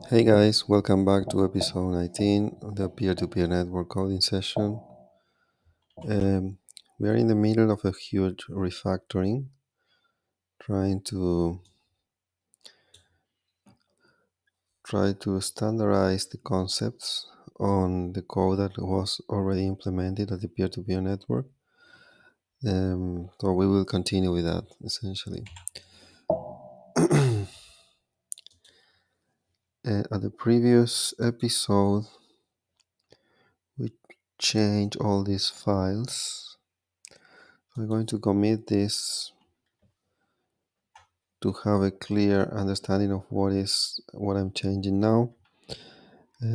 Hey guys, welcome back to episode 19 of the peer-to-peer network coding session. We are in the middle of a huge refactoring, trying to standardize the concepts on the code that was already implemented at the peer-to-peer network. So we will continue with that essentially. At the previous episode, we changed all these files. We're going to commit this to have a clear understanding of what I'm changing now.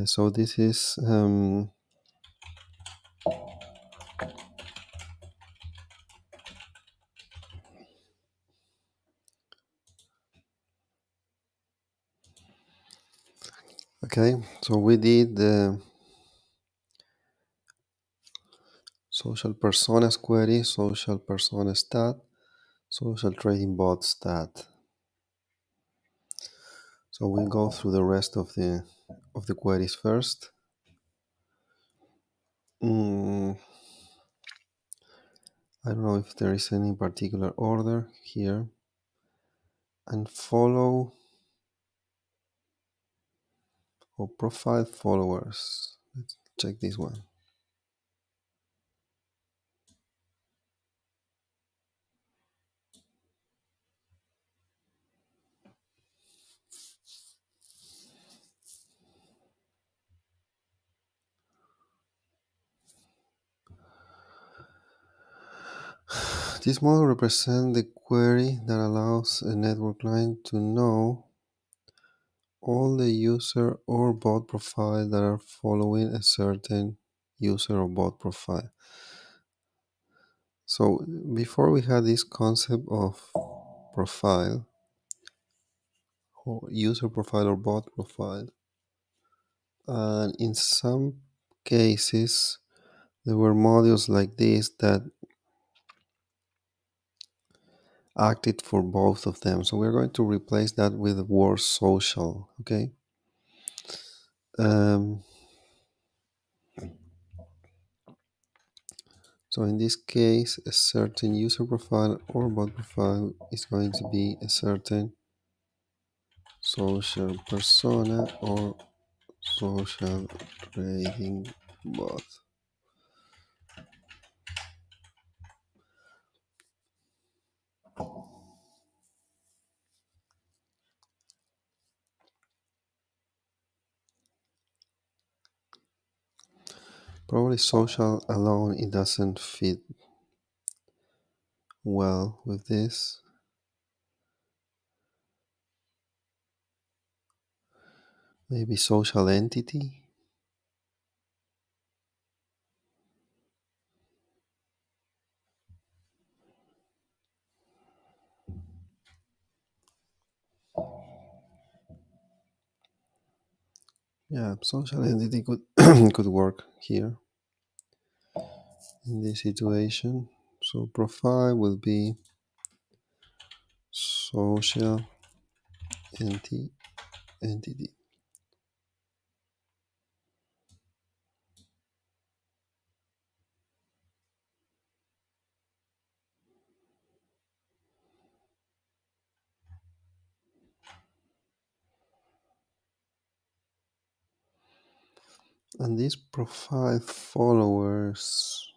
So this is okay. So we did the social personas query, social persona stat, social trading bot stat. So we'll go through the rest of the queries first. I don't know if there is any particular order here. And follow or profile followers. Let's check this one. This model represents the query that allows a network client to know all the user or bot profile that are following a certain user or bot profile. So before we had this concept of profile or user profile or bot profile, and in some cases there were modules like this that acted for both of them. So we're going to replace that with the word social. Okay. So in this case, a certain user profile or bot profile is going to be a certain social persona or social trading bot. Probably social alone, it doesn't fit well with this. Maybe social entity. Yeah, social entity could could work here in this situation. So profile will be social entity. And these profile followers,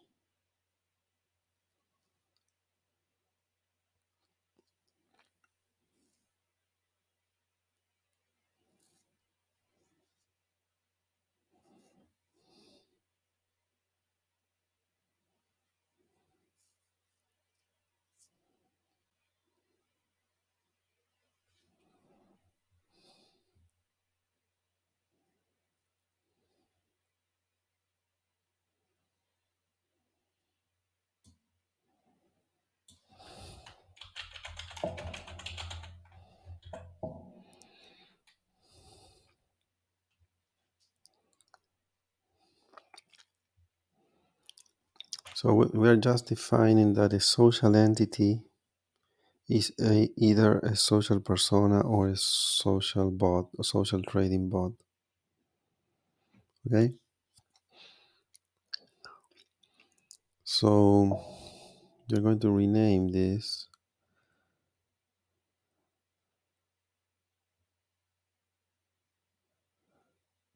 so we're just defining that a social entity is either a social persona or a social bot, a social trading bot. Okay, so you're going to rename this.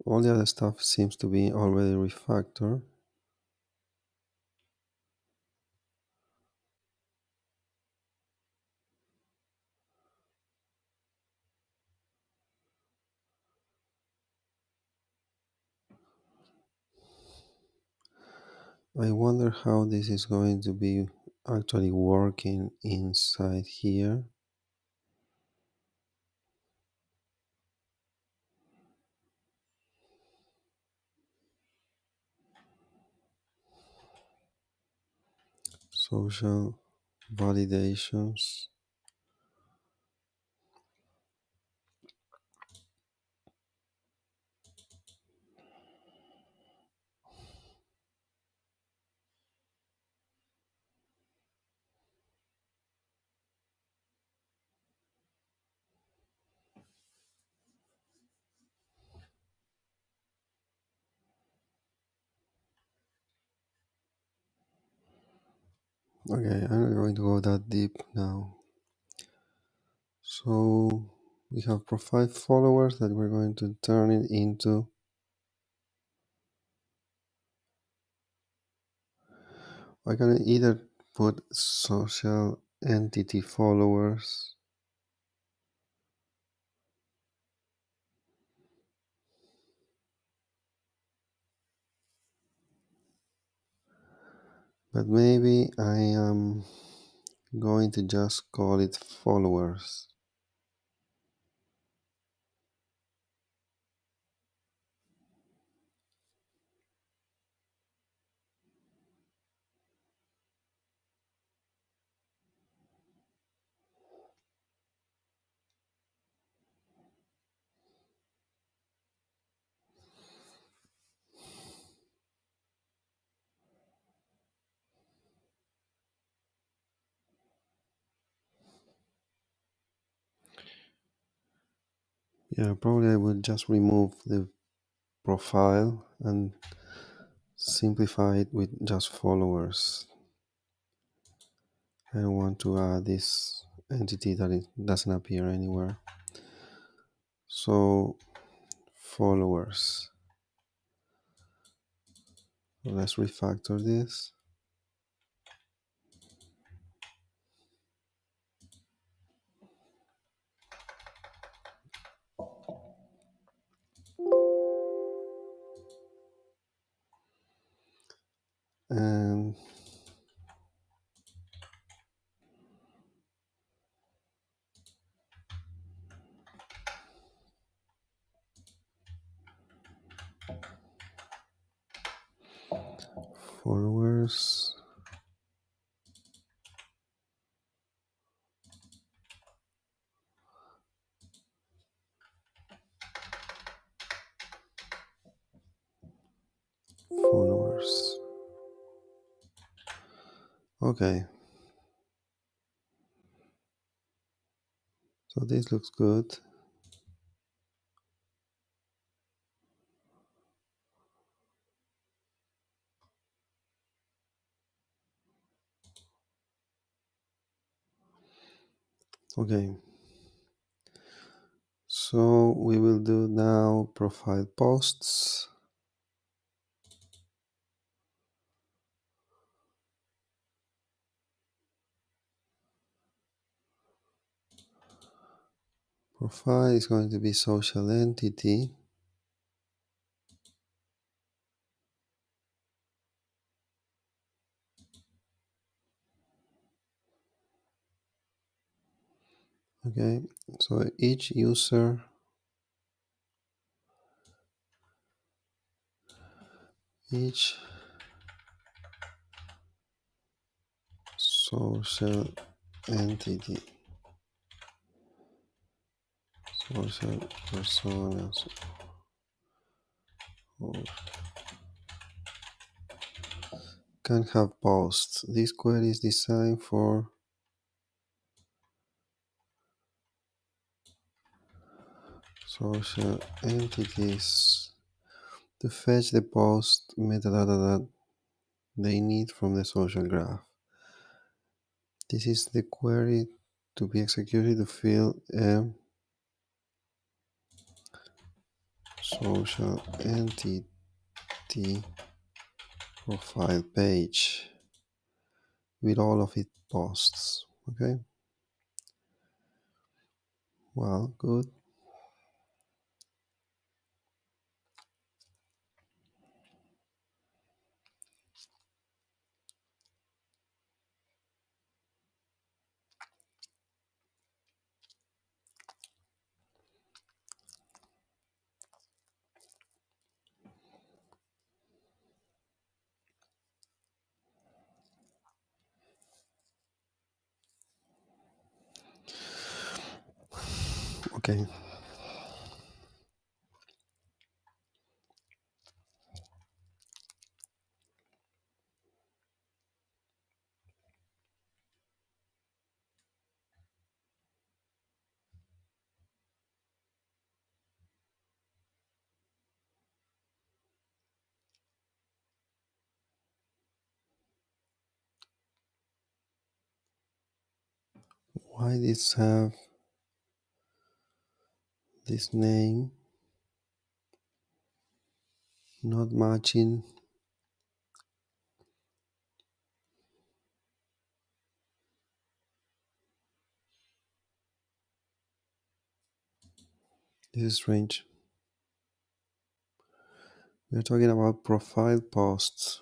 All the other stuff seems to be already refactored. I wonder how this is going to be actually working inside here. Social validations. Okay, I'm not going to go that deep now. So we have profile followers that we're going to turn it into. I can either put social entity followers, but maybe I am going to just call it followers. Yeah, probably I will just remove the profile and simplify it with just followers. I don't want to add this entity that it doesn't appear anywhere. So followers. Let's refactor this. And followers. Followers. Okay. So this looks good. Okay. So we will do now profile posts. Profile is going to be social entity. Okay. So each user, each social entity, social personas, or can have posts. This query is designed for social entities to fetch the post metadata that they need from the social graph. This is the query to be executed to fill a social entity profile page with all of its posts. Okay, well, good. Okay, why this have this name not matching? This is strange. We're talking about profile posts.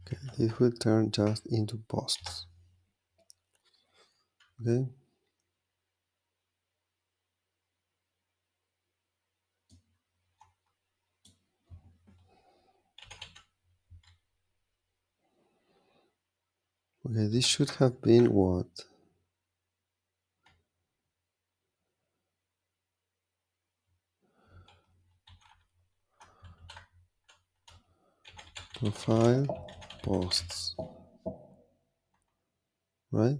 Okay, this will turn just into posts. Okay, okay, this should have been what? Profile posts, right?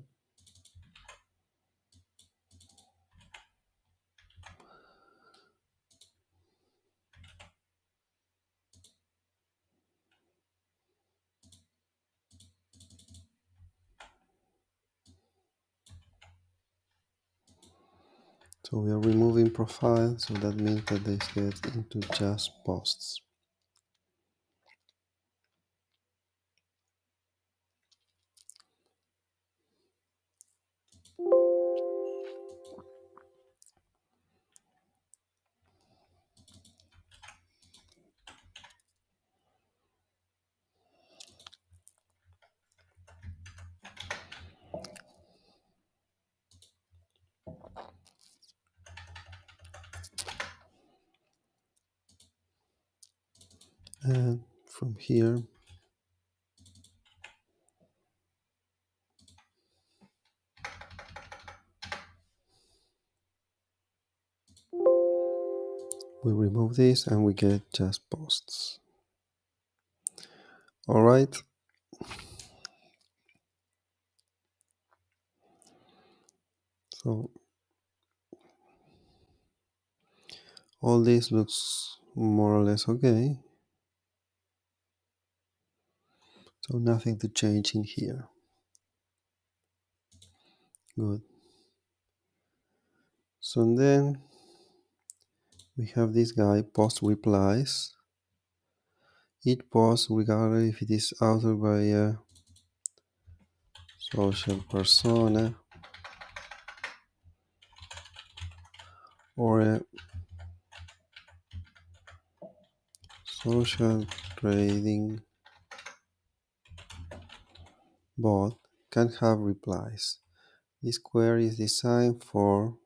So we are removing profile, so that means that this gets into just posts. And from here, we remove this and we get just posts. All right. So all this looks more or less okay. So nothing to change in here. Good. So then we have this guy, post replies. Each post, regardless if it is authored by a social persona or a social trading bot, can have replies. This query is designed for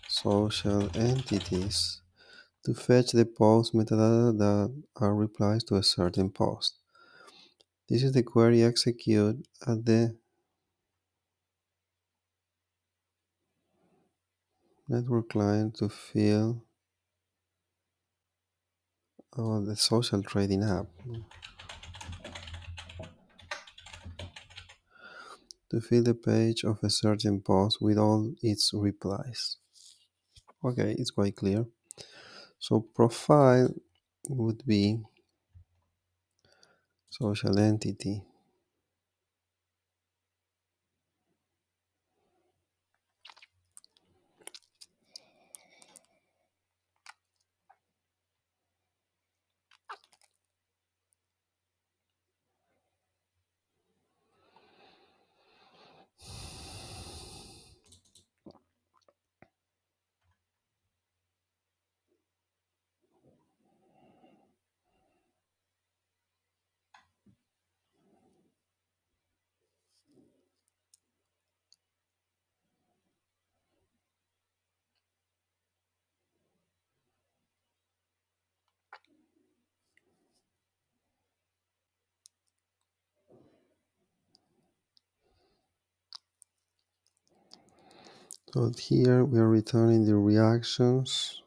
social entities to fetch the post metadata that are replies to a certain post. This is the query execute at the network client to fill the social trading app to fill the page of a certain post with all its replies. Okay, it's quite clear. So profile would be social entity. So here we are returning the reactions.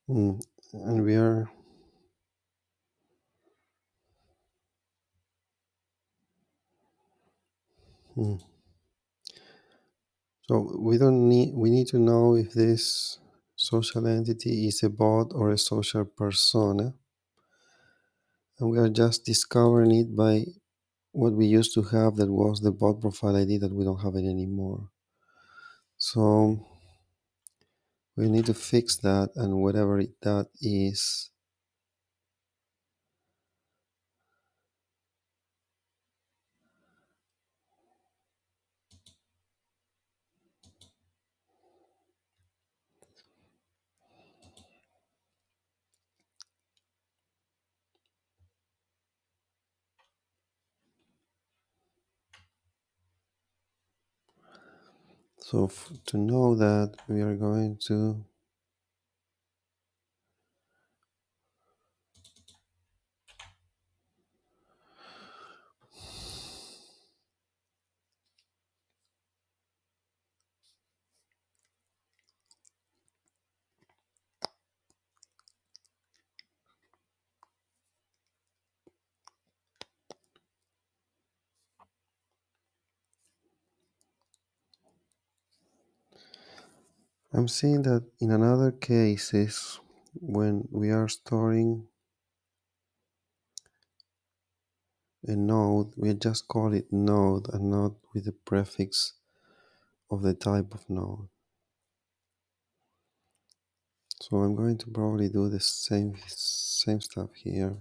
And we are mm, so we need to know if this social entity is a bot or a social persona, and we are just discovering it by what we used to have, that was the bot profile ID, that we don't have it anymore. So we need to fix that, and whatever that is, so to know that, we are going to I'm seeing that in another cases, when we are storing a node, we just call it node and not with the prefix of the type of node. So I'm going to probably do the same stuff here.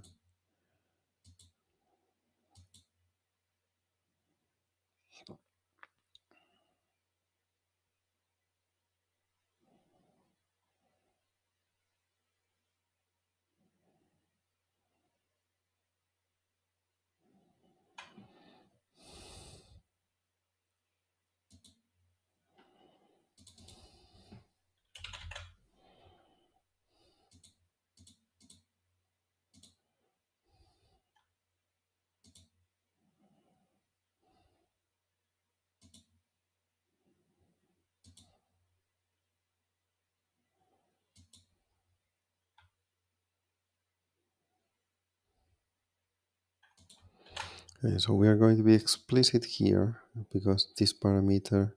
Okay, so we are going to be explicit here because this parameter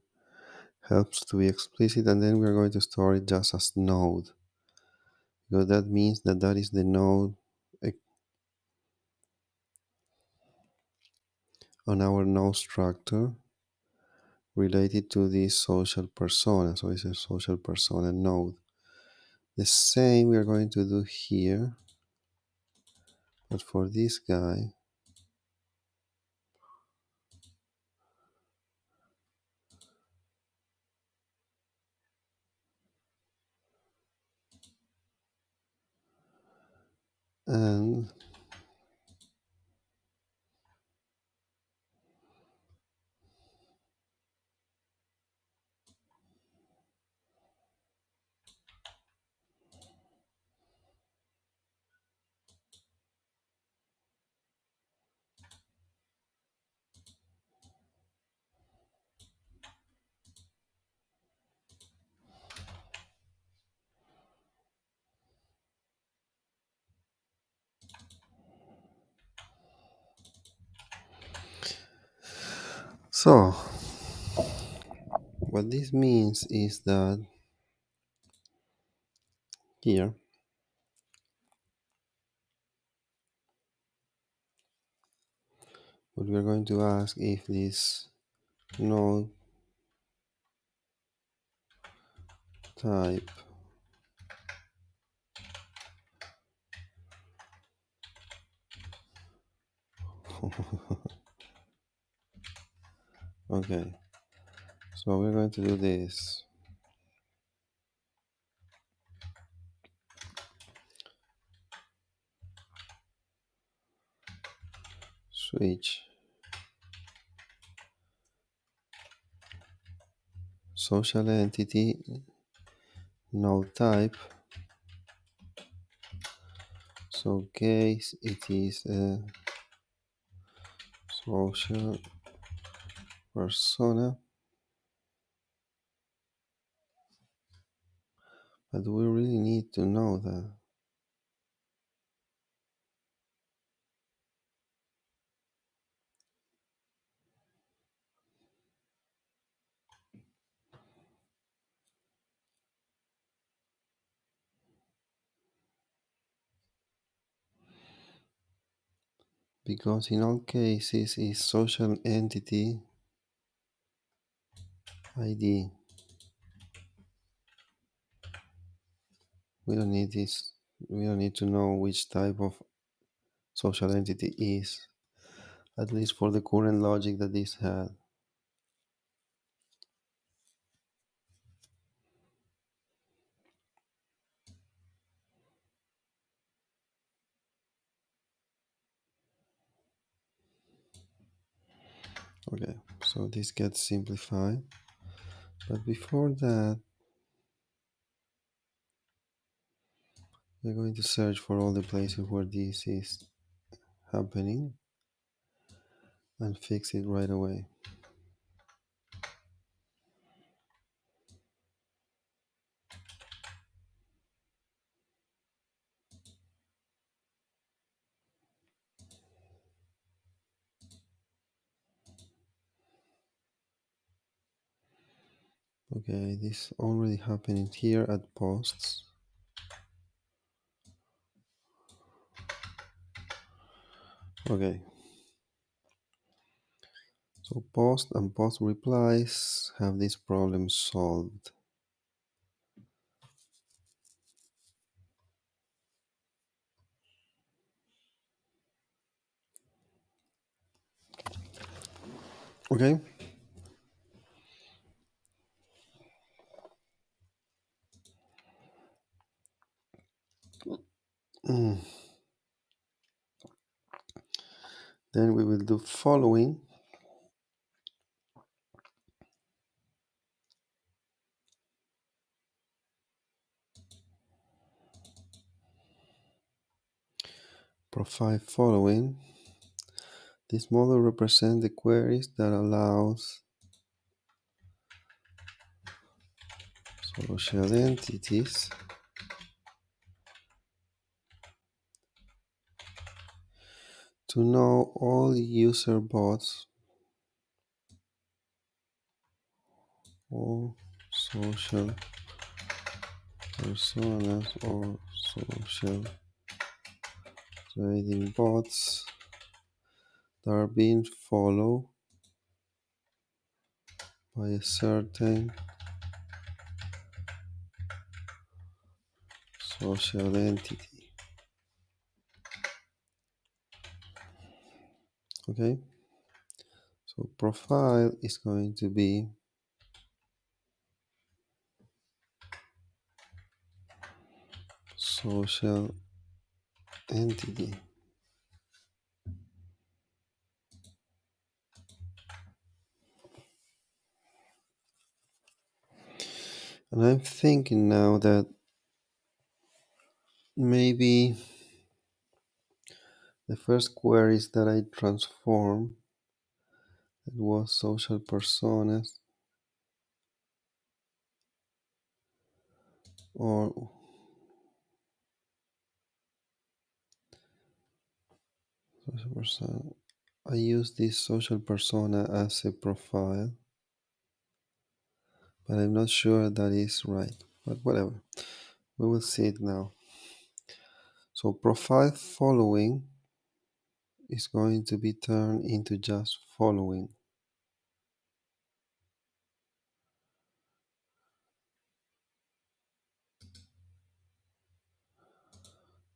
helps to be explicit, and then we're going to store it just as node, because that means that that is the node eh, on our node structure related to this social persona. So it's a social persona node. The same we are going to do here, but for this guy, and So, what this means is that here what we are going to ask if this node type okay, so we're going to do this. Switch social entity node type. So case it is a social persona, but we really need to know that because in all cases is social entity ID. We don't need this. We don't need to know which type of social entity is, at least for the current logic that this had. Okay, so this gets simplified. But before that, we're going to search for all the places where this is happening and fix it right away. Okay, this already happening here at posts. Okay, so post and post replies have this problem solved. Okay. Mm. Then we will do following. Profile following. This model represents the queries that allows social entities to know all user bots or social personas or social trading bots that are being followed by a certain social entity. Okay, so profile is going to be social entity. And I'm thinking now that maybe the first queries that I transformed it was social personas or social persona. I use this social persona as a profile, but I'm not sure that is right. But whatever, we will see it now. So profile following is going to be turned into just following.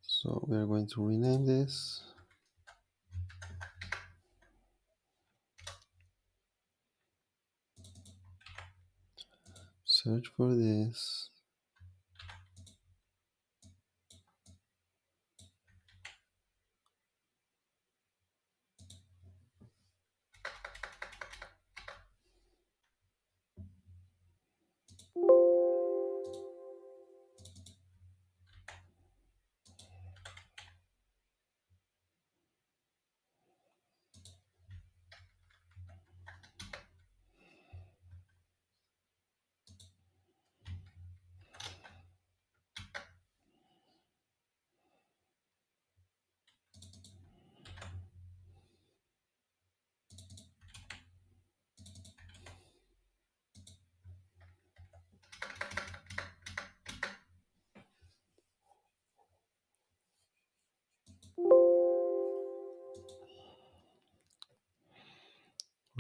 So we are going to rename this. Search for this.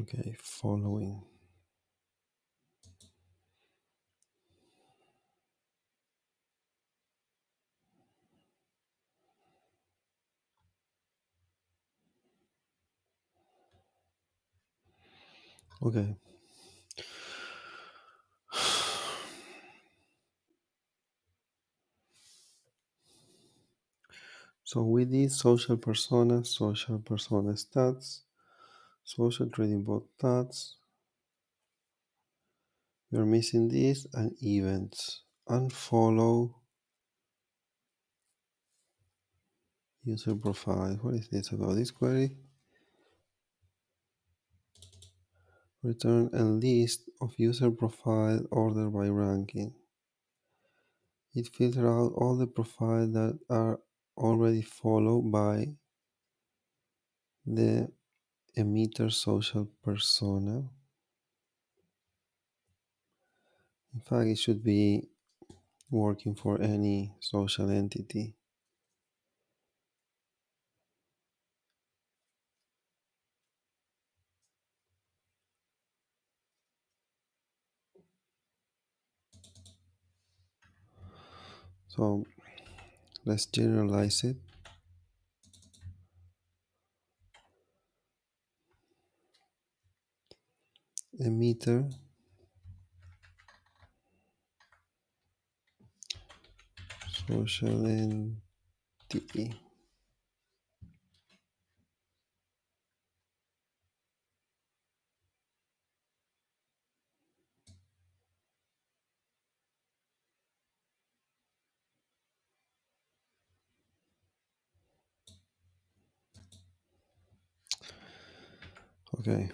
Okay, following. Okay. So we did social persona stats, social trading bot stats. We're missing this and events. Unfollow user profile. What is this about this query? Return a list of user profile ordered by ranking. It filters out all the profiles that are already followed by the emitter social persona. In fact, it should be working for any social entity. So let's generalize it. Emitter social entity. Okay.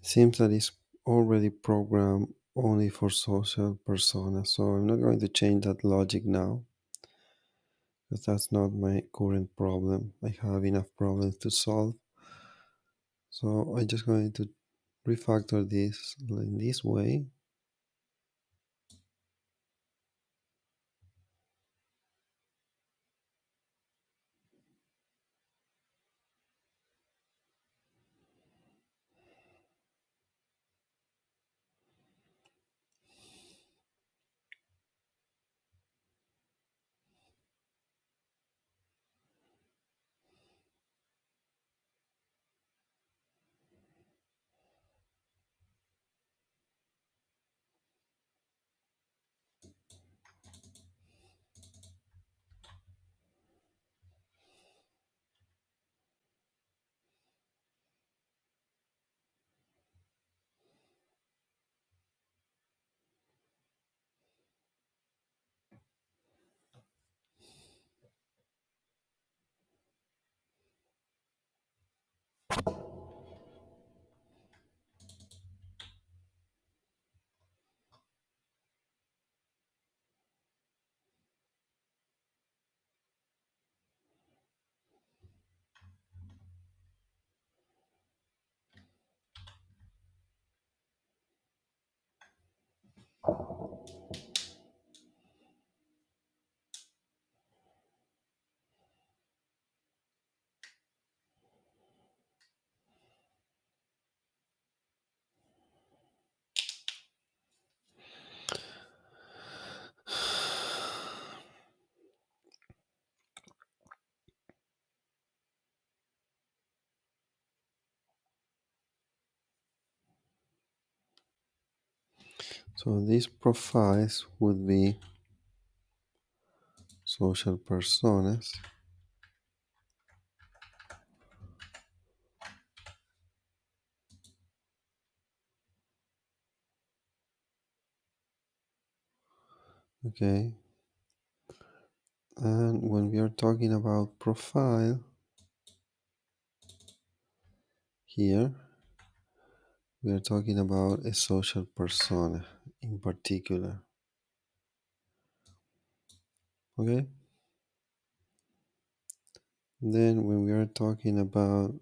Seems that it's already programmed only for social persona. So I'm not going to change that logic now, because that's not my current problem. I have enough problems to solve. So I'm just going to refactor this in this way. So these profiles would be social personas. Okay. And when we are talking about profile here, we are talking about a social persona in particular. Okay. Then when we are talking about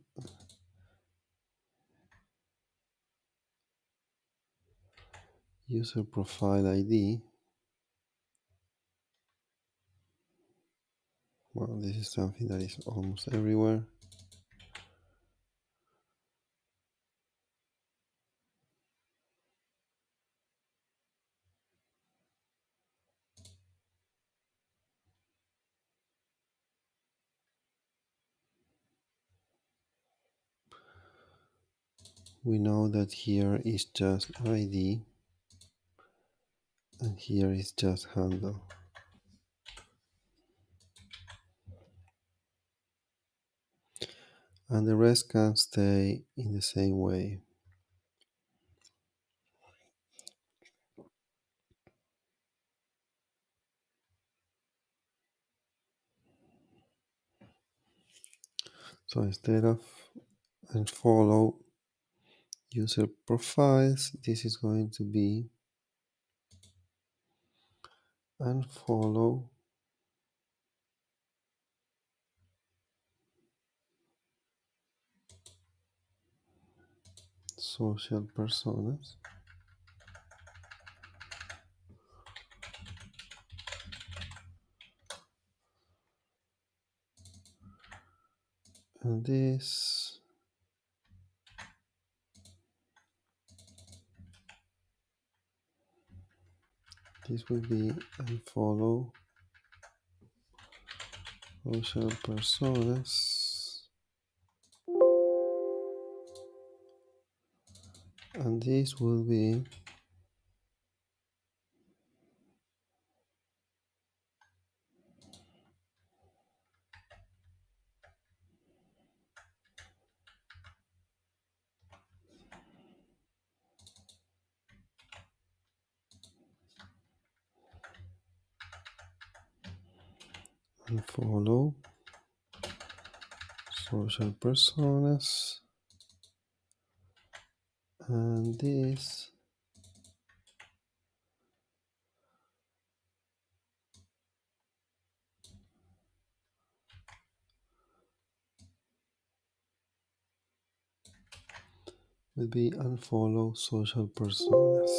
user profile ID, well, this is something that is almost everywhere. We know that here is just ID and here is just handle. And the rest can stay in the same way. So instead of and follow user profiles, this is going to be unfollow social personas. And this will be unfollow social personas. And this will be unfollow social personas. And this will be unfollow social personas.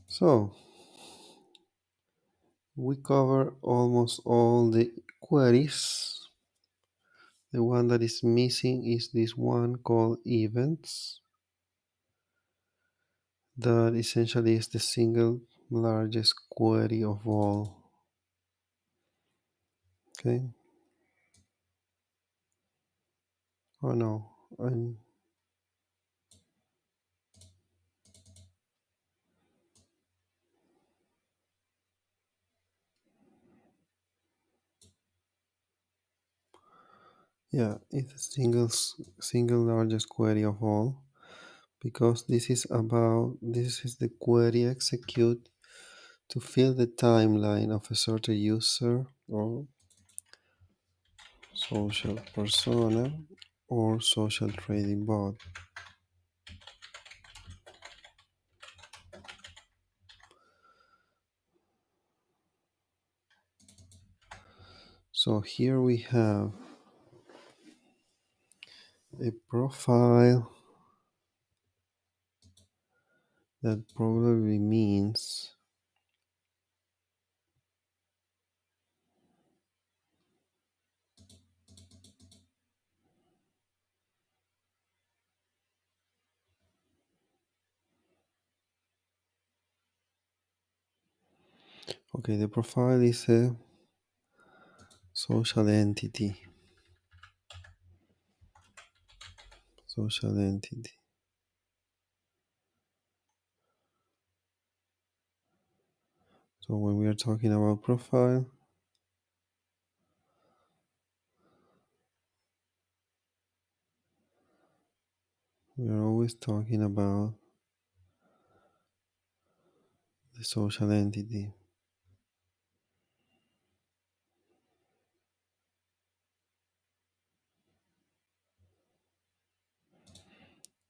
So we cover almost all the queries. The one that is missing is this one called events, that essentially is the single largest query of all. Okay. Oh no. Yeah, it's the single largest query of all, because this is the query execute to fill the timeline of a certain user or social persona or social trading bot. So here we have a profile that probably means okay, the profile is a social entity. Social entity. So when we are talking about profile, we are always talking about the social entity.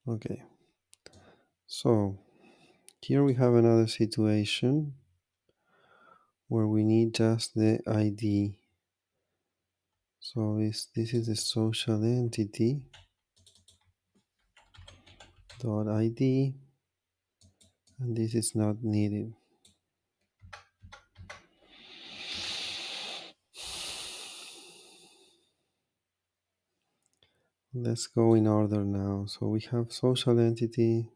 Okay, so here we have another situation where we need just the ID. So this is the social entity dot ID, and this is not needed. Let's go in order now. So we have social entity.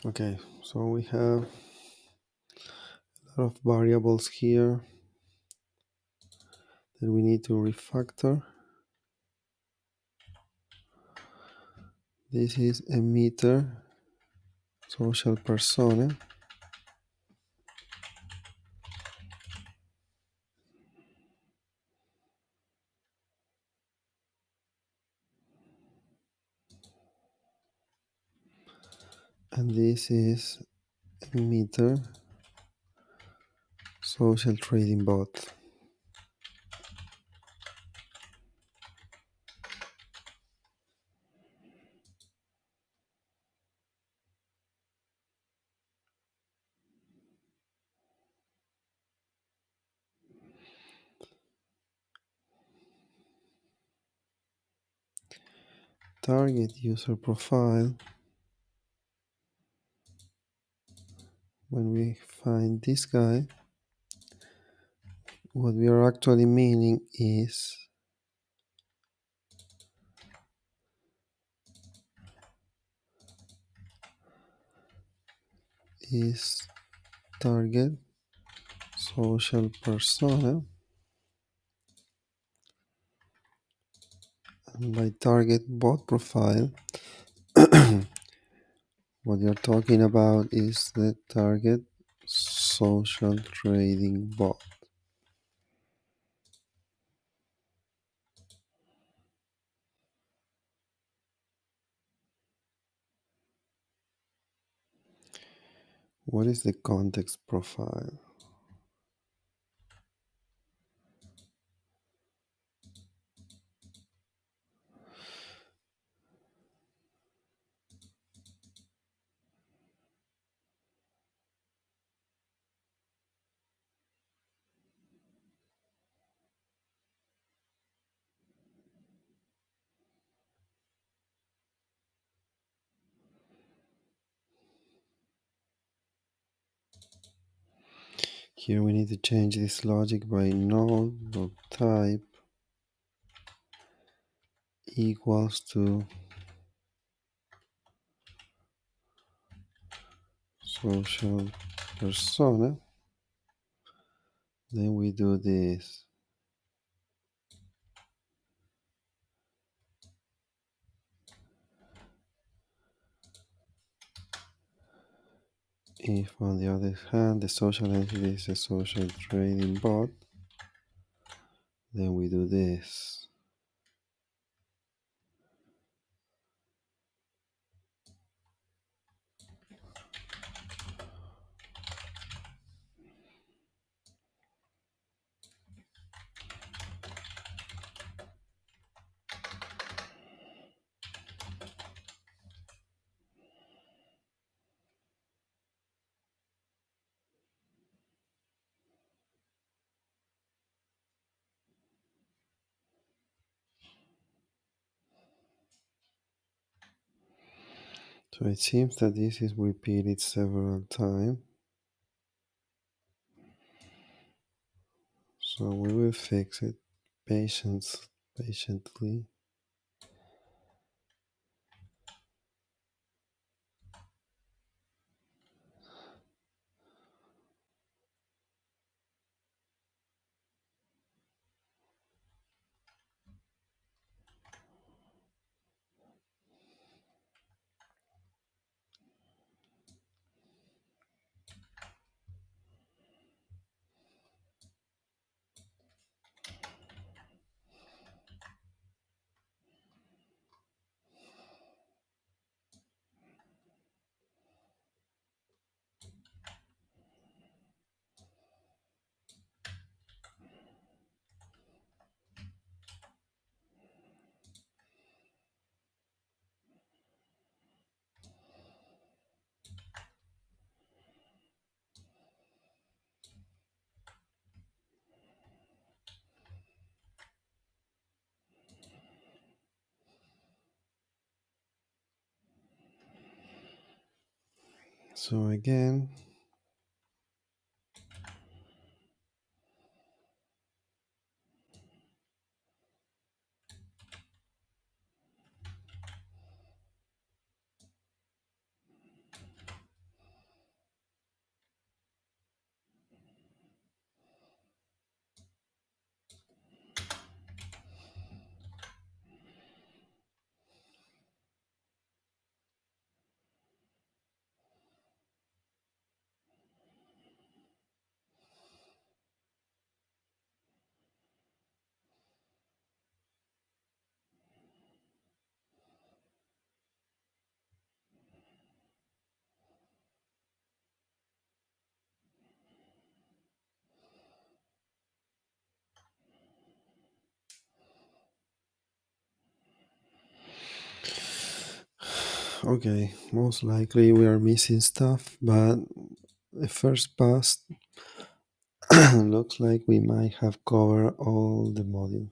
Okay, so we have a lot of variables here that we need to refactor. This is emitter, social persona, and this is emitter, social trading bot. Target user profile. When we find this guy, what we are actually meaning is target social persona, and by target bot profile, what you're talking about is the target social trading bot. What is the context profile? Here we need to change this logic by node.type equals to social persona. Then we do this. If on the other hand the social entity is a social trading bot, then we do this. So it seems that this is repeated several times. So we will fix it patiently. So again, okay, most likely we are missing stuff, but the first pass looks like we might have covered all the module.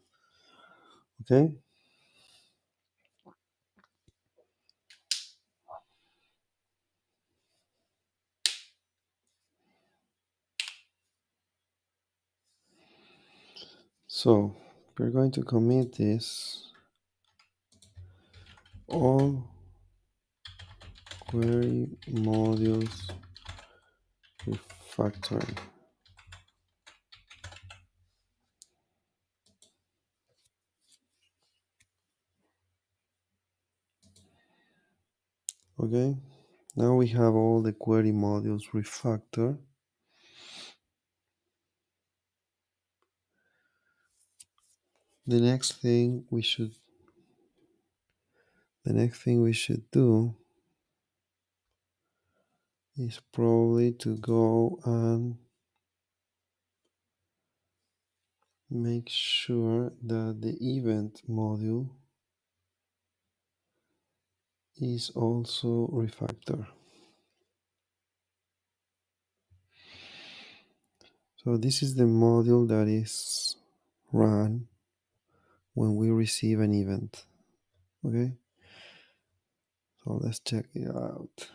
Okay, so we're going to commit this all query modules refactoring. Okay, now we have all the query modules refactored. The next thing we should do is probably to go and make sure that the event module is also refactored. So this is the module that is run when we receive an event. Okay, so let's check it out.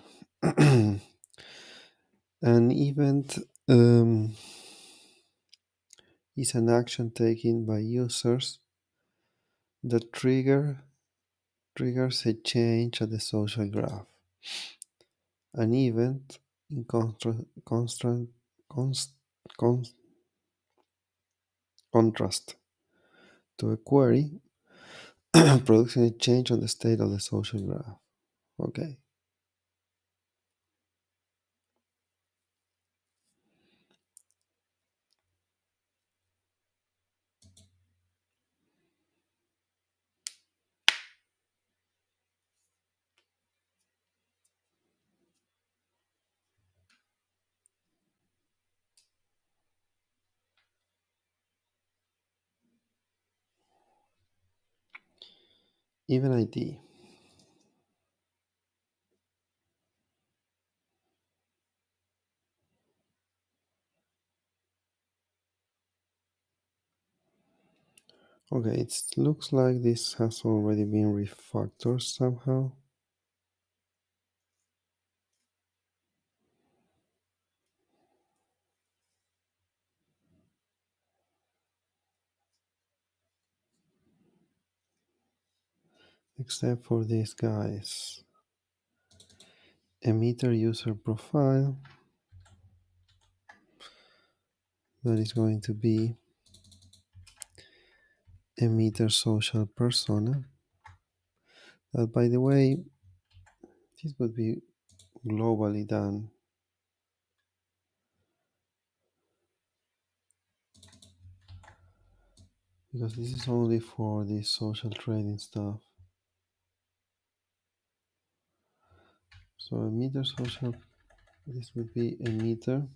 An event is an action taken by users that triggers a change at the social graph. An event, in contrast to a query, producing a change on the state of the social graph. Okay. Even ID. Okay, it looks like this has already been refactored somehow. except for these guys. Emitter user profile, that is going to be emitter social persona. That, by the way, this would be globally done, because this is only for the social trading stuff. So emitter social, this would be emitter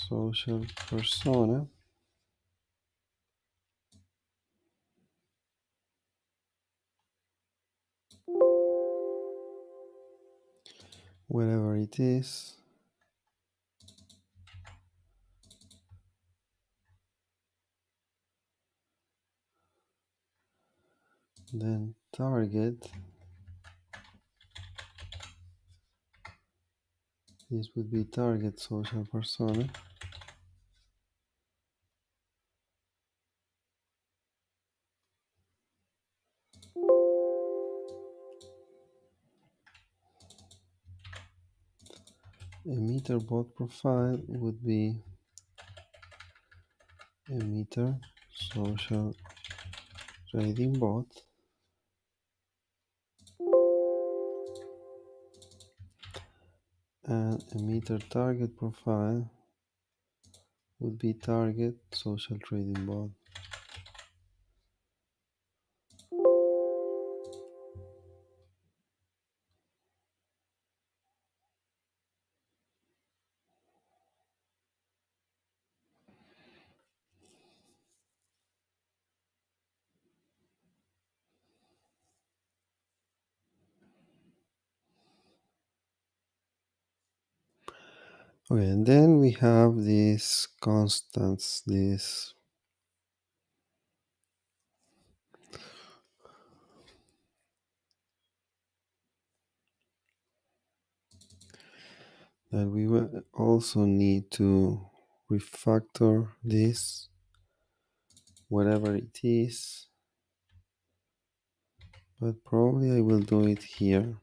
social persona. Wherever it is, then target, this would be target social persona. Emitter bot profile would be emitter social trading bot. And emitter target profile would be target social trading bot. Okay, and then we have these constants, this that we will also need to refactor this, whatever it is, but probably I will do it here.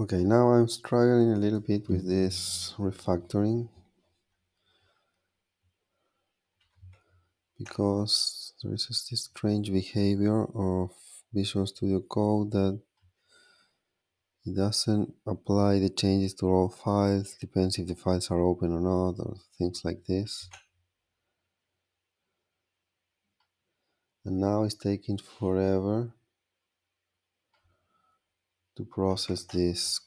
Okay, now I'm struggling a little bit with this refactoring because there is this strange behavior of Visual Studio Code that it doesn't apply the changes to all files, depends if the files are open or not, or things like this. And now it's taking forever to process this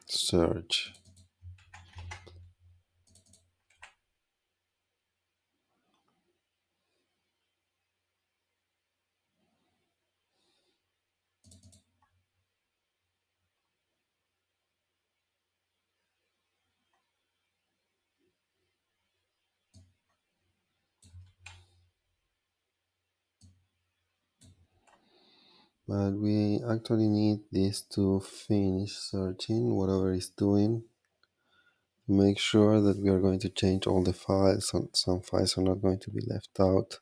search. But we actually need this to finish searching whatever it's doing. Make sure that we are going to change all the files, and some files are not going to be left out.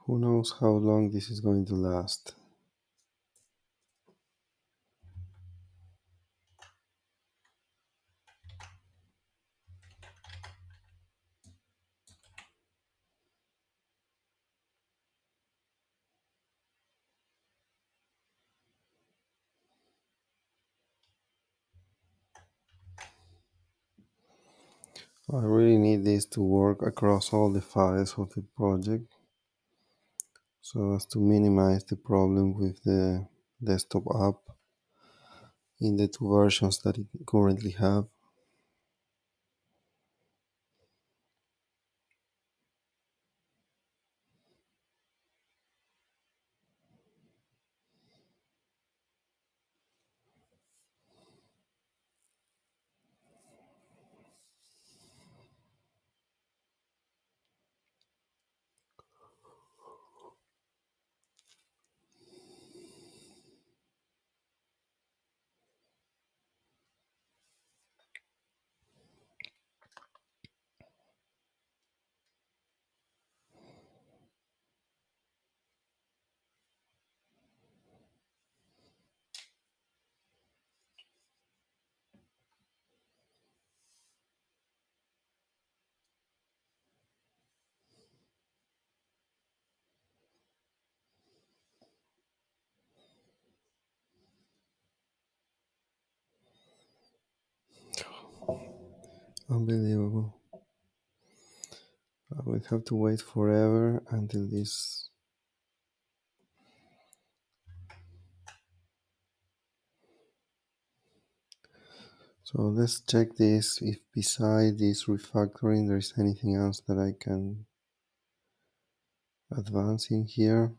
Who knows how long this is going to last? I really need this to work across all the files of the project so as to minimize the problem with the desktop app in the two versions that it currently have. Unbelievable. I will have to wait forever until this. So let's check this, if beside this refactoring there is anything else that I can advance in here.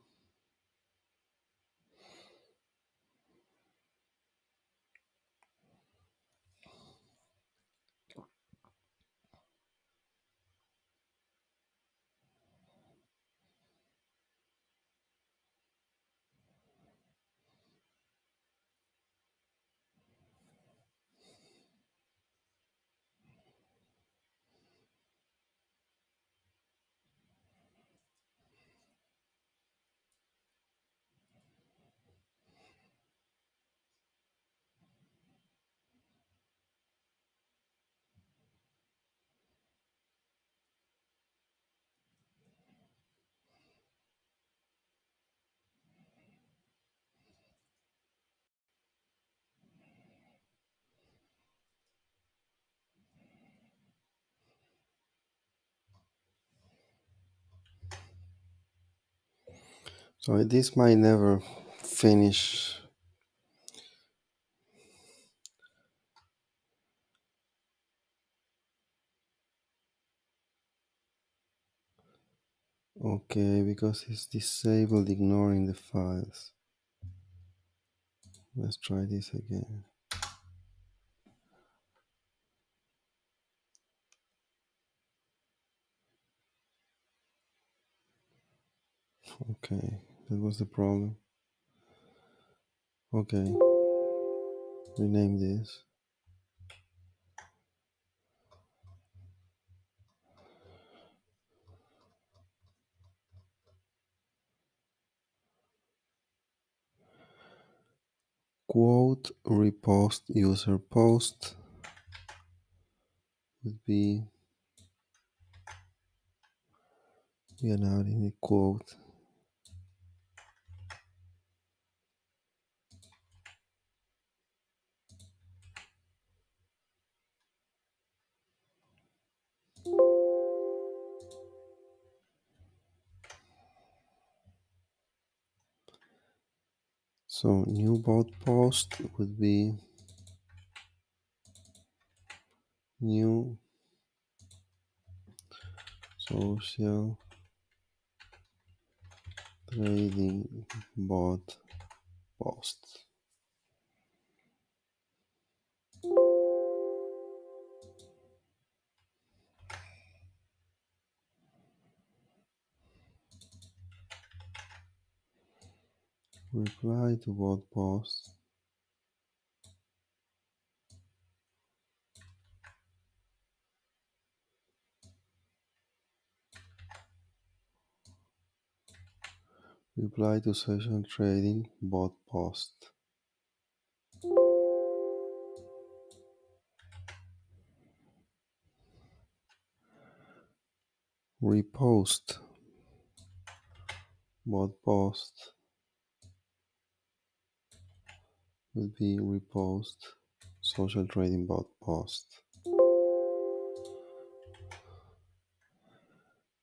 So this might never finish. Okay, because it's disabled ignoring the files. Let's try this again. Okay, that was the problem. Okay, rename this. Quote repost user post would be, we are now in a quote. So new bot post would be new social trading bot post. Reply to bot post. Reply to social trading bot post. Repost bot post would be repost social trading bot post.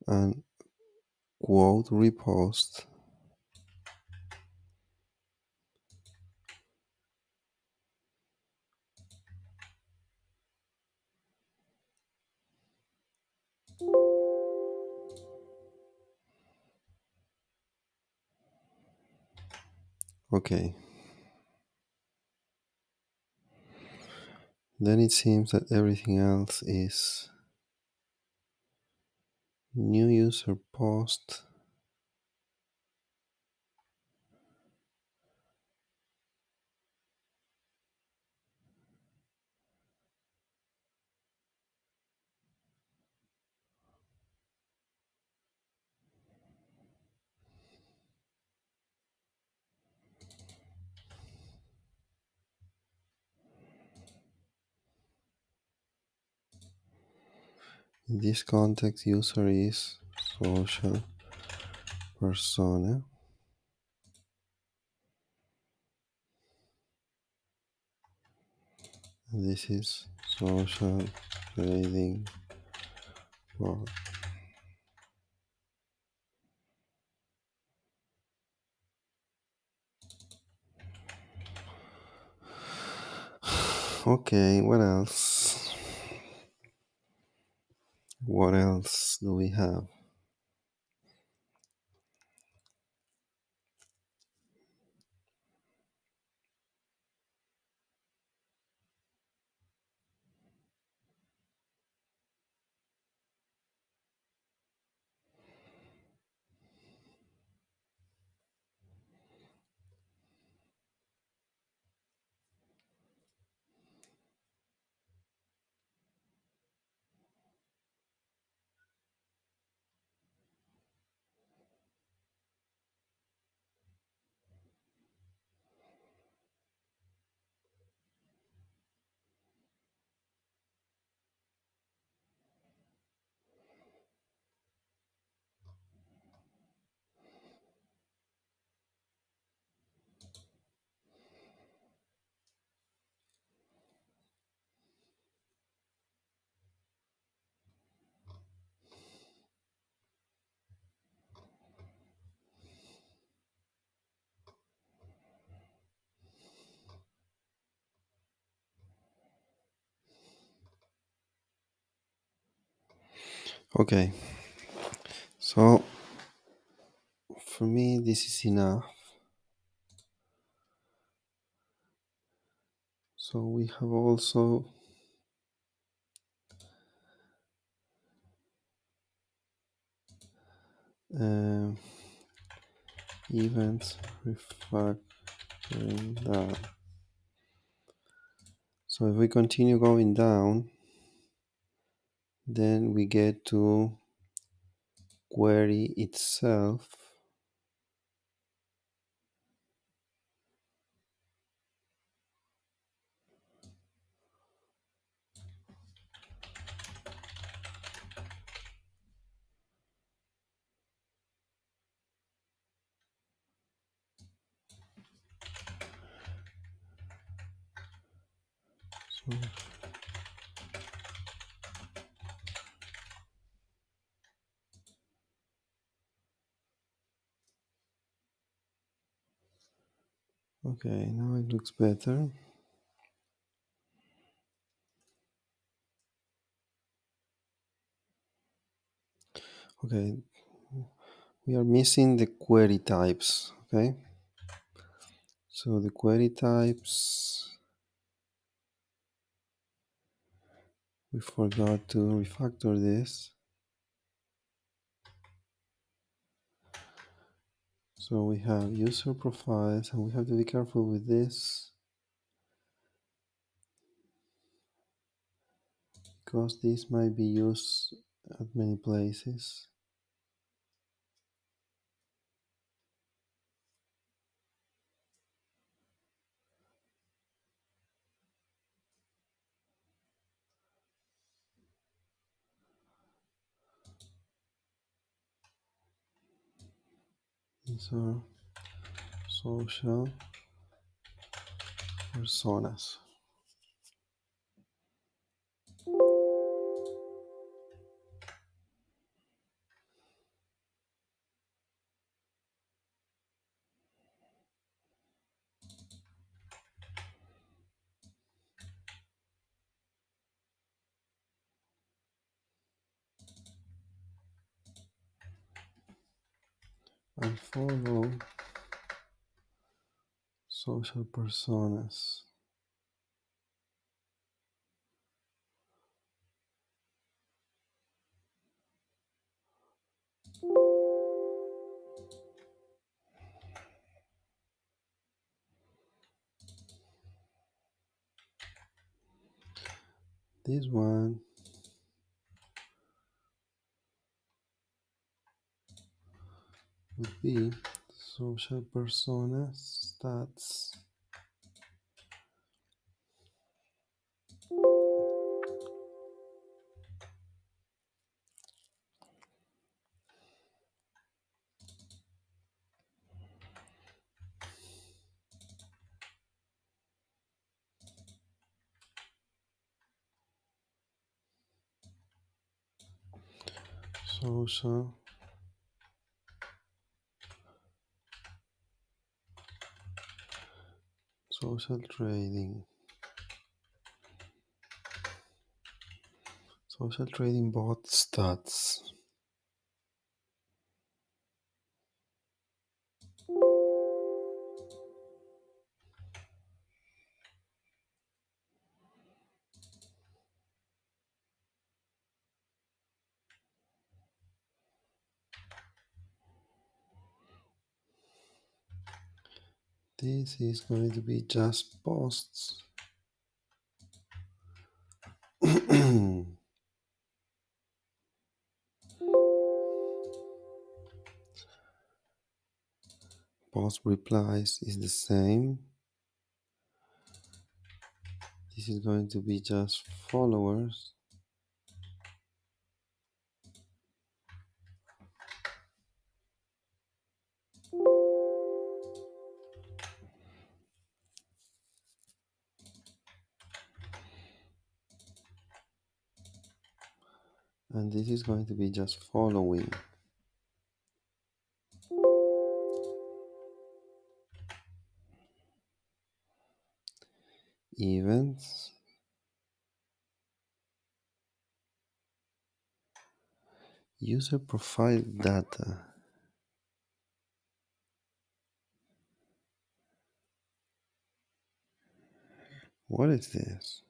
And quote repost okay. Then it seems that everything else is new user post. In this context, user is social persona. And this is social trading bot. Okay, what else? What else do we have? Okay, so for me, this is enough. So we have also um, events refactoring down. So if we continue going down, then we get to query itself. So, okay, now it looks better. Okay, we are missing the query types. Okay, so the query types, we forgot to refactor this. So we have user profiles, and we have to be careful with this because this might be used at many places. These are social personas. And follow social personas. This one would be social personas stats. Social social trading. Social trading bot stats. This is going to be just posts. Post replies is the same. This is going to be just followers. And this is going to be just following. Events. User profile data. What is this?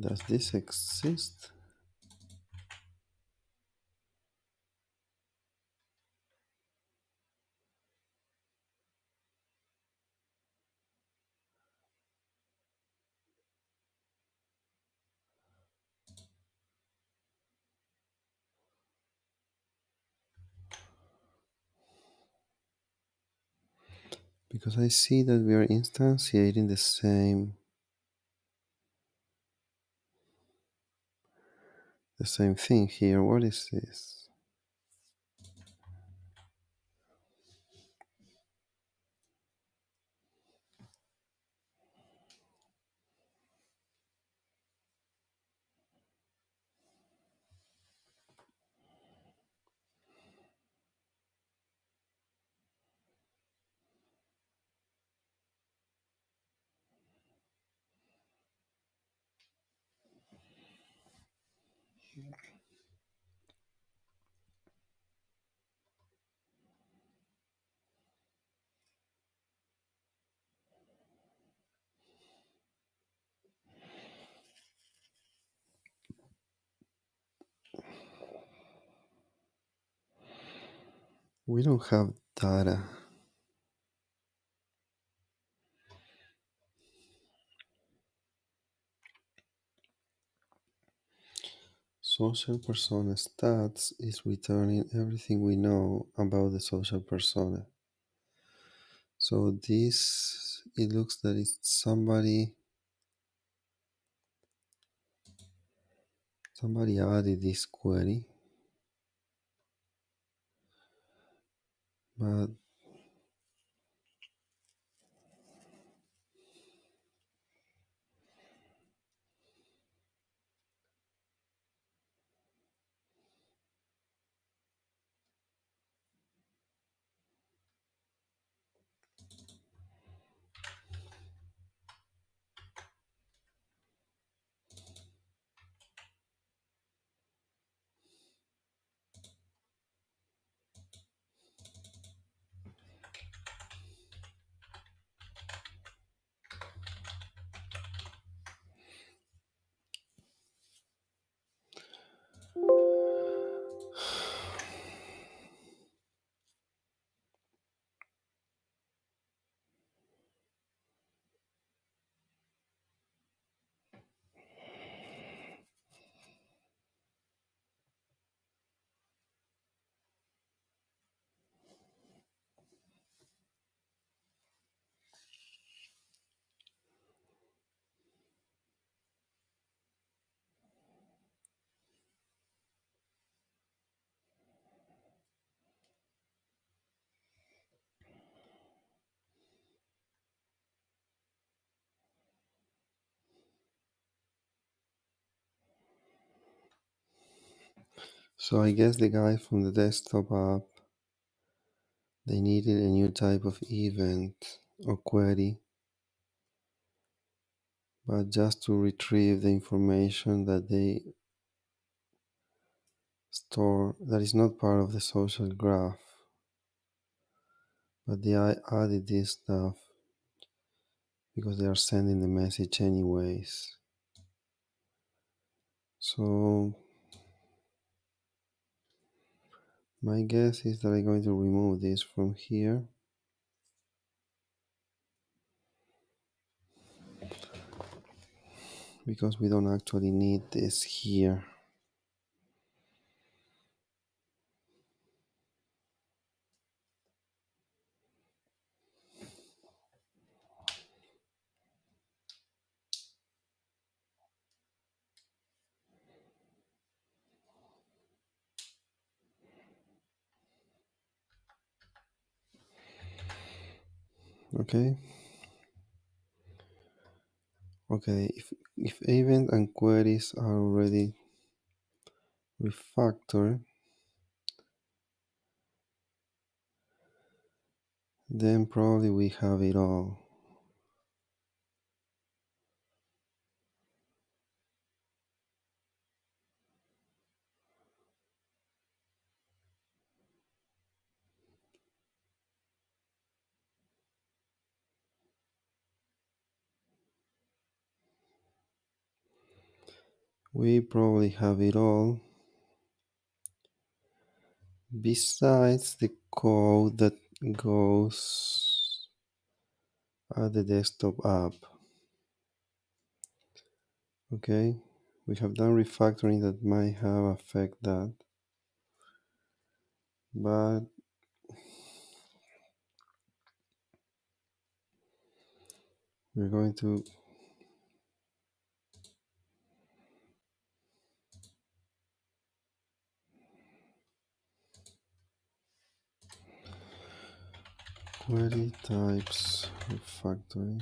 Does this exist? Because I see that we are instantiating the same thing here. What is this? We don't have data. Social persona stats is returning everything we know about the social persona. So this, it looks that it's somebody added this query, but so I guess the guy from the desktop app, they needed a new type of event or query but just to retrieve the information that they store that is not part of the social graph, but they added this stuff because they are sending the message anyways. So my guess is that I'm going to remove this from here because we don't actually need this here. Okay. Okay, if event and queries are already refactored, then probably we have it all. We probably have it all, besides the code that goes at the desktop app. Okay, we have done refactoring that might have affect that, but we're going to query types refactoring.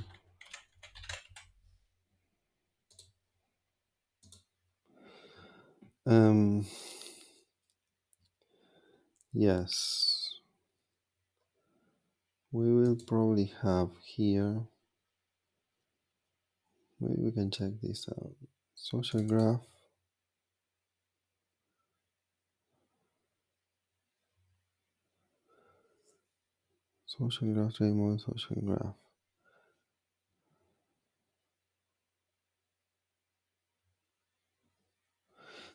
Yes, we will probably have here. Maybe we can check this out. Social graph. Social graph, trade model, social graph.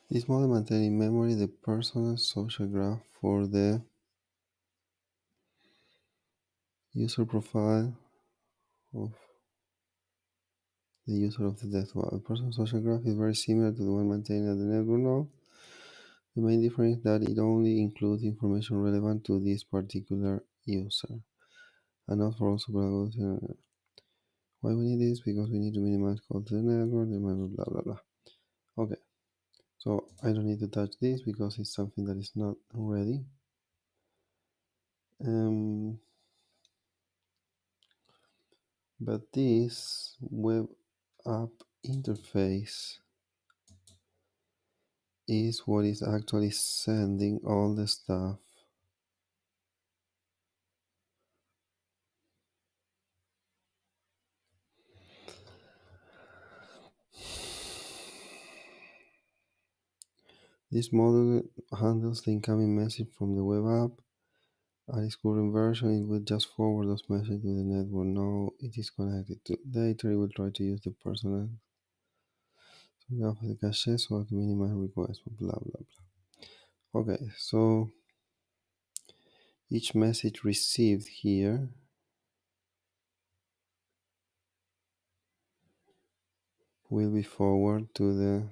This model maintains in memory the personal social graph for the user profile of the user of the desktop. The personal social graph is very similar to the one maintained at the network node. The main difference is that it only includes information relevant to this particular user and not for all super. Why we need this? Because we need to minimize call to the network, blah blah blah. Okay, so I don't need to touch this because it's something that is not ready. But this web app interface is what is actually sending all the stuff. This model handles the incoming message from the web app. At its current version, it will just forward those messages to the network node it is connected to. Later, it will try to use the personal graph of the cache so to minimize requests, blah blah blah. Okay, so each message received here will be forwarded to the.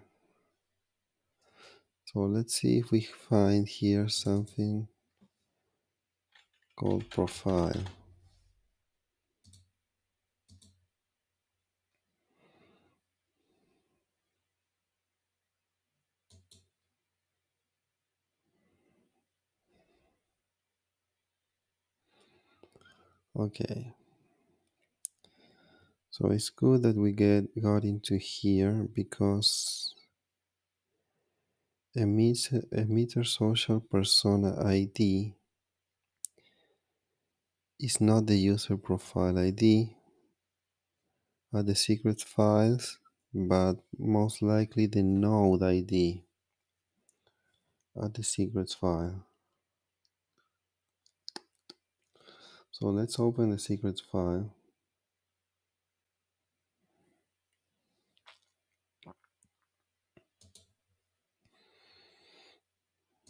So let's see if we find here something called profile. Okay, so it's good that we got into here because emitter social persona ID is not the user profile ID, at the secret files, but most likely the node ID at the secrets file. So let's open the secrets file.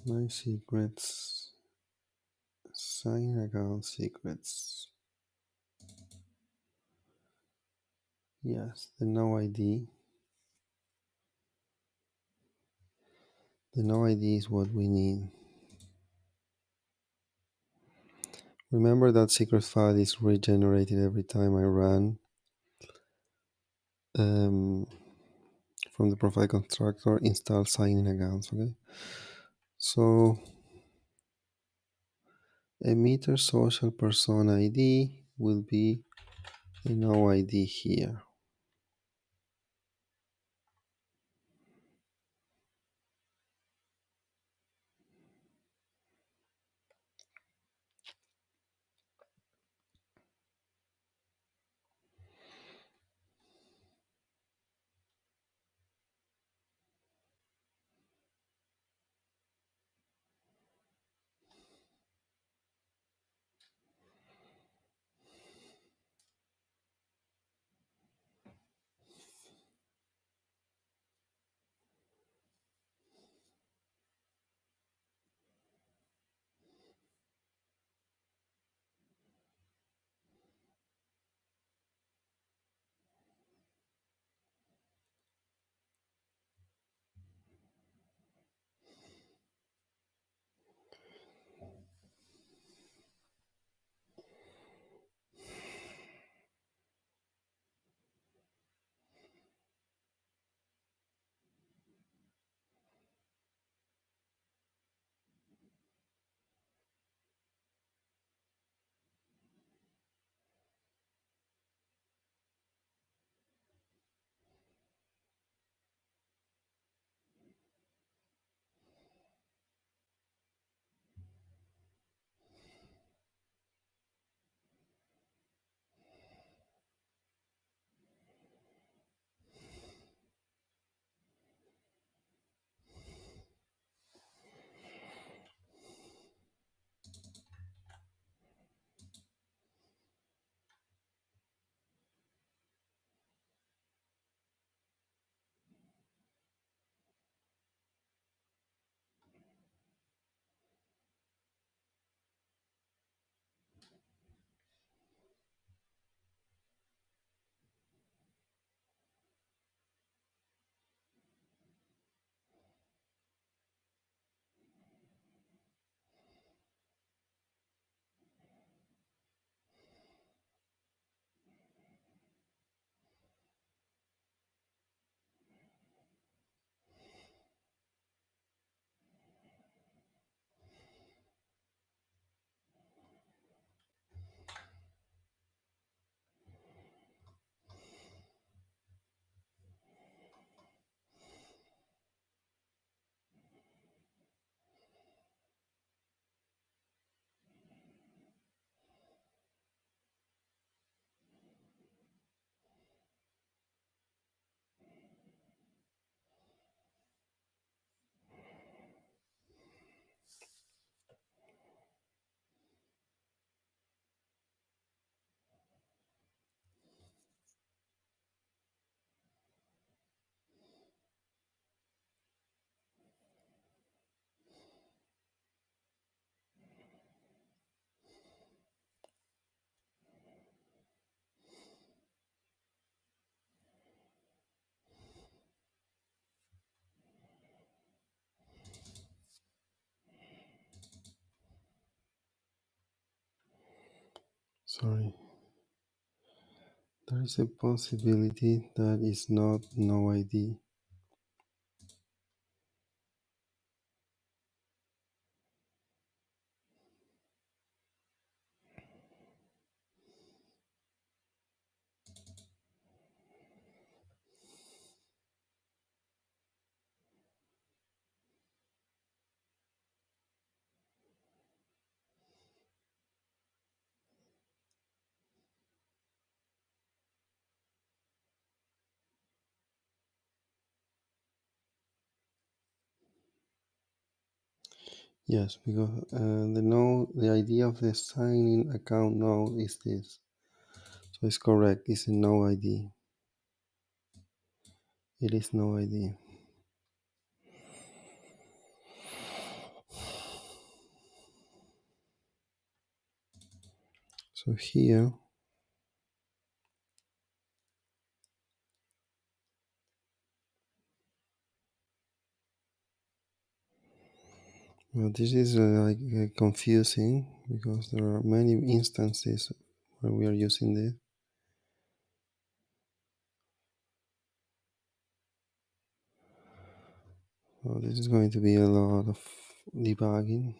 My secrets, sign account secrets. Yes, the no ID. The no ID is what we need. Remember that secret file is regenerated every time I run from the profile constructor install signing accounts. Okay, so emitter social persona ID will be the no ID here. Sorry, there is a possibility that is not no ID. Yes, because the idea of the sign-in account node is this. So it's correct. It's a no ID. It is no ID. So here, well, this is confusing because there are many instances where we are using this. So this is going to be a lot of debugging.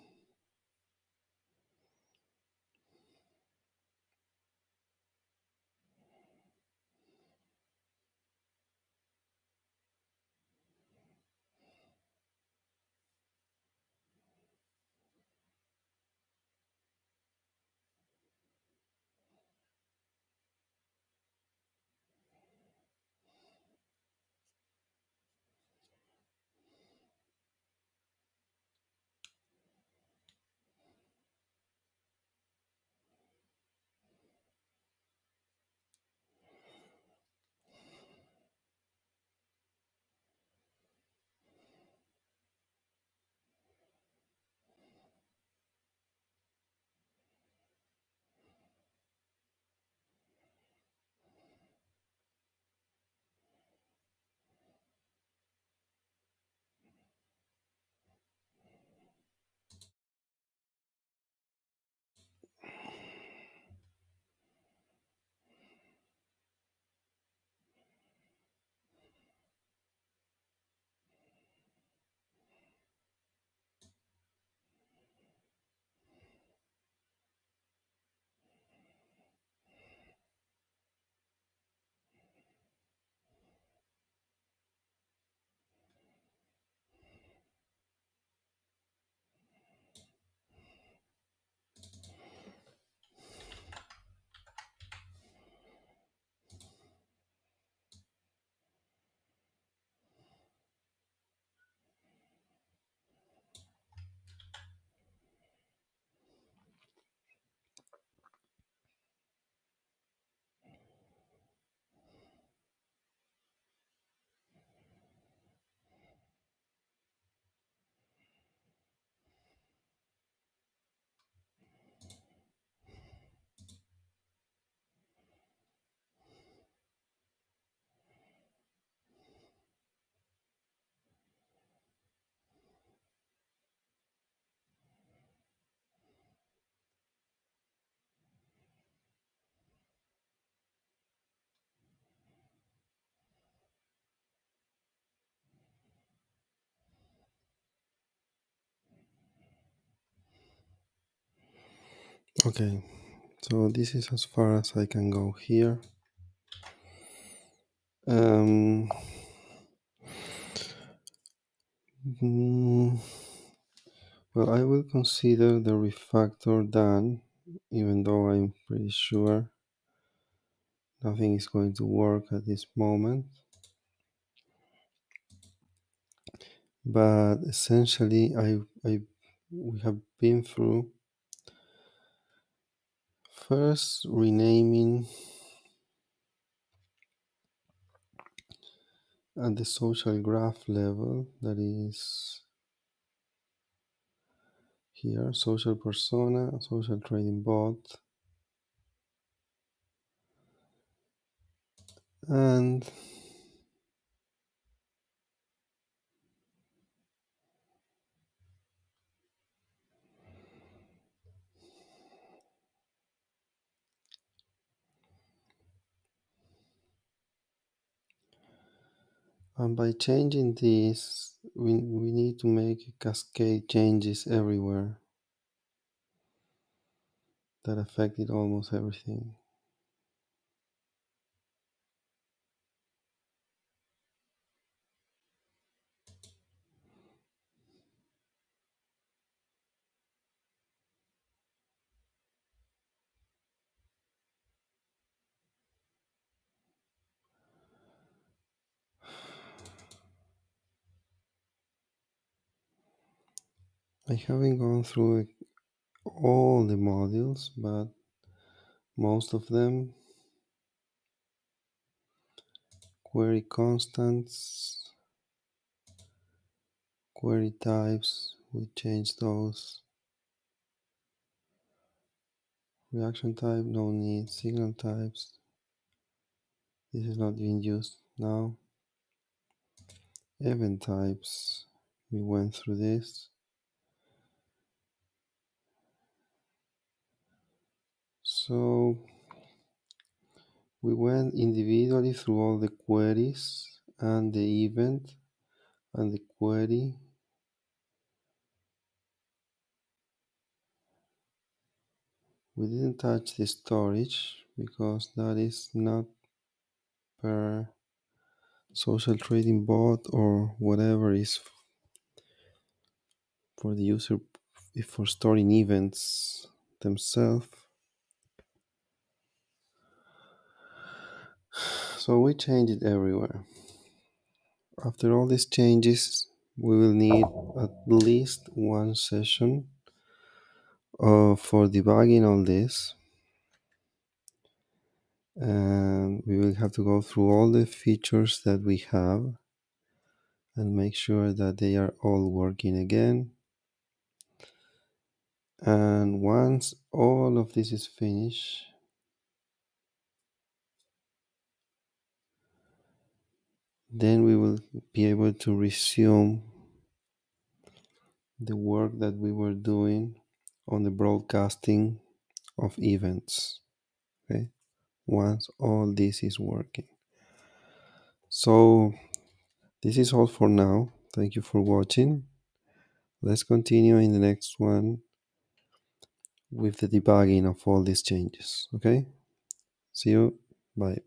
Okay, so this is as far as I can go here. Um, mm, well, I will consider the refactor done, even though I'm pretty sure nothing is going to work at this moment. But essentially, we have been through first renaming at the social graph level, that is here, social persona, social trading bot, and by changing this, we need to make cascade changes everywhere that affected almost everything. I haven't gone through all the modules, but most of them. Query constants, query types, we change those. Reaction type, no need. Signal types, this is not being used now. Event types, we went through this. So we went individually through all the queries and the event and the query. We didn't touch the storage because that is not per social trading bot or whatever is for the user for storing events themselves. So we change it everywhere. After all these changes, we will need at least one session for debugging all this. And we will have to go through all the features that we have and make sure that they are all working again. And once all of this is finished, then we will be able to resume the work that we were doing on the broadcasting of events. Okay, once all this is working. So this is all for now. Thank you for watching. Let's continue in the next one with the debugging of all these changes. Okay, see you. Bye.